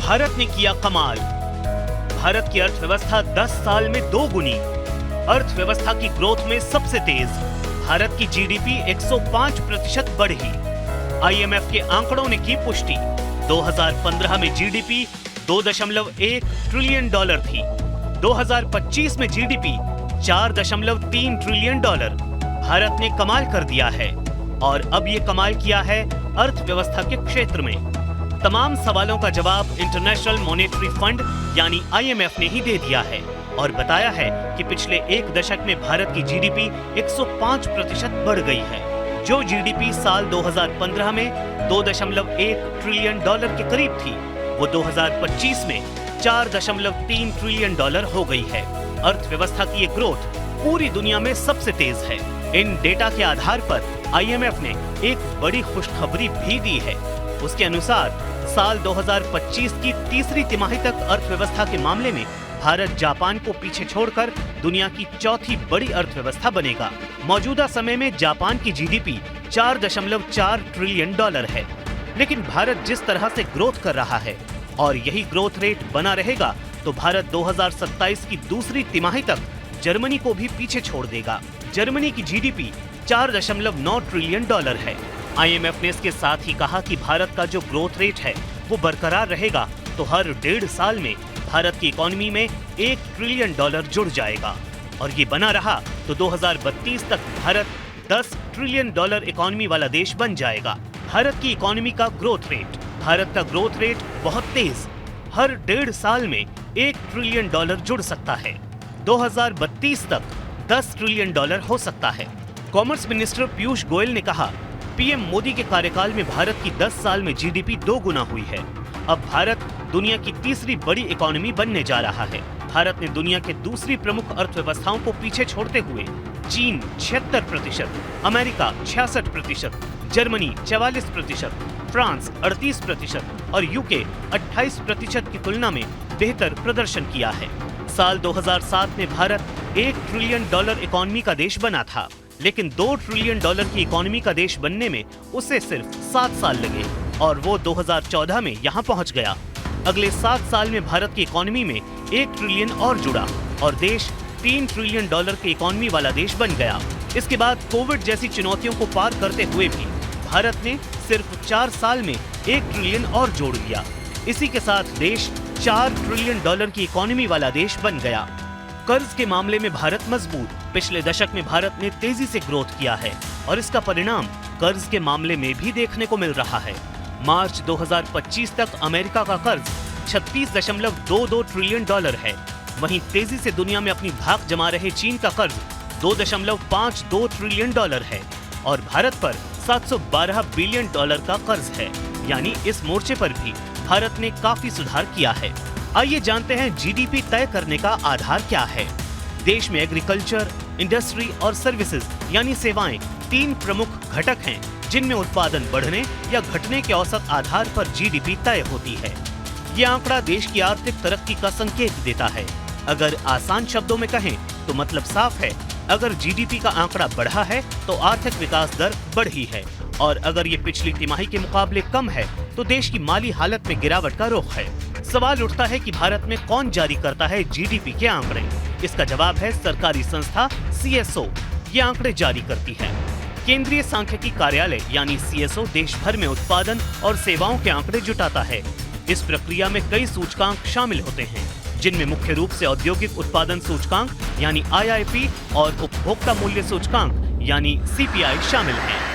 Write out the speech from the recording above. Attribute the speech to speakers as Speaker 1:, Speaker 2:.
Speaker 1: भारत ने किया कमाल। भारत की अर्थव्यवस्था 10 साल में 2 गुनी। अर्थव्यवस्था की ग्रोथ में सबसे तेज। भारत की जीडीपी 105% बढ़ी। आईएमएफ के आंकड़ों ने की पुष्टि। 2015 में जीडीपी $2.1 ट्रिलियन थी। 2025 में जीडीपी $4.3 ट्रिलियन। भारत ने कमाल कर दिया है और अब ये कमाल किया है अर्थव्यवस्था के क्षेत्र में। तमाम सवालों का जवाब इंटरनेशनल मॉनेटरी फंड यानी आईएमएफ ने ही दे दिया है और बताया है कि पिछले एक दशक में भारत की जीडीपी 105% बढ़ गई है। जो जीडीपी साल 2015 में $2.1 ट्रिलियन के करीब थी, वो 2025 में $4.3 ट्रिलियन हो गई है। अर्थव्यवस्था की ये ग्रोथ पूरी दुनिया में सबसे तेज है। इन डेटा के आधार पर आईएमएफ ने एक बड़ी खुशखबरी भी दी है। उसके अनुसार साल 2025 की तीसरी तिमाही तक अर्थव्यवस्था के मामले में भारत जापान को पीछे छोड़कर दुनिया की चौथी बड़ी अर्थव्यवस्था बनेगा। मौजूदा समय में जापान की जीडीपी $4.4 ट्रिलियन है। लेकिन भारत जिस तरह से ग्रोथ कर रहा है और यही ग्रोथ रेट बना रहेगा तो भारत 2027 की दूसरी तिमाही तक जर्मनी को भी पीछे छोड़ देगा। जर्मनी की जीडीपी $4.9 ट्रिलियन है। आईएमएफ ने इसके साथ ही कहा कि भारत का जो ग्रोथ रेट है वो बरकरार रहेगा तो हर 1.5 साल में भारत की इकोनॉमी में $1 ट्रिलियन जुड़ जाएगा और ये बना रहा तो 2032 तक भारत $10 ट्रिलियन इकोनॉमी वाला देश बन जाएगा। भारत की इकोनॉमी का ग्रोथ रेट बहुत तेज, हर 1.5 साल में $1 ट्रिलियन जुड़ सकता है। 2032 तक $10 ट्रिलियन हो सकता है। कॉमर्स मिनिस्टर पीयूष गोयल ने कहा, पीएम मोदी के कार्यकाल में भारत की 10 साल में जीडीपी 2 गुना हुई है। अब भारत दुनिया की तीसरी बड़ी इकोनॉमी बनने जा रहा है। भारत ने दुनिया के दूसरी प्रमुख अर्थव्यवस्थाओं को पीछे छोड़ते हुए चीन 76%, अमेरिका 66%, जर्मनी 44%, फ्रांस 38% और यूके 28% की तुलना में बेहतर प्रदर्शन किया है। साल 2007 में भारत $1 ट्रिलियन इकोनॉमी का देश बना था, लेकिन $2 ट्रिलियन की इकोनॉमी का देश बनने में उसे सिर्फ 7 साल लगे और वो 2014 में यहाँ पहुँच गया। अगले 7 साल में भारत की इकोनॉमी में $1 ट्रिलियन और जुड़ा और देश $3 ट्रिलियन की इकोनॉमी वाला देश बन गया। इसके बाद कोविड जैसी चुनौतियों को पार करते हुए भी भारत ने सिर्फ 4 साल में $1 ट्रिलियन और जोड़ लिया। इसी के साथ देश $4 ट्रिलियन की इकोनॉमी वाला देश बन गया। कर्ज के मामले में भारत मजबूत। पिछले दशक में भारत ने तेजी से ग्रोथ किया है और इसका परिणाम कर्ज के मामले में भी देखने को मिल रहा है। मार्च 2025 तक अमेरिका का कर्ज $36.22 ट्रिलियन है। वहीं तेजी से दुनिया में अपनी धाक जमा रहे चीन का कर्ज $2.52 ट्रिलियन है और भारत पर $712 बिलियन का कर्ज है। यानी इस मोर्चे पर भी भारत ने काफी सुधार किया है। आइए जानते हैं जीडीपी तय करने का आधार क्या है। देश में एग्रीकल्चर, इंडस्ट्री और सर्विसेज यानी सेवाएं 3 प्रमुख घटक हैं जिनमें उत्पादन बढ़ने या घटने के औसत आधार पर जीडीपी तय होती है। ये आंकड़ा देश की आर्थिक तरक्की का संकेत देता है। अगर आसान शब्दों में कहें तो मतलब साफ है, अगर जीडीपी का आंकड़ा बढ़ा है तो आर्थिक विकास दर बढ़ी है और अगर ये पिछली तिमाही के मुकाबले कम है तो देश की माली हालत में गिरावट का रुख है। सवाल उठता है कि भारत में कौन जारी करता है जीडीपी के आंकड़े? इसका जवाब है सरकारी संस्था सीएसओ। ये आंकड़े जारी करती है। केंद्रीय सांख्यिकी कार्यालय यानी सीएसओ देश भर में उत्पादन और सेवाओं के आंकड़े जुटाता है। इस प्रक्रिया में कई सूचकांक शामिल होते हैं, जिनमें मुख्य रूप से औद्योगिक उत्पादन सूचकांक यानी आईआईपी और उपभोक्ता मूल्य सूचकांक यानी सीपीआई शामिल हैं।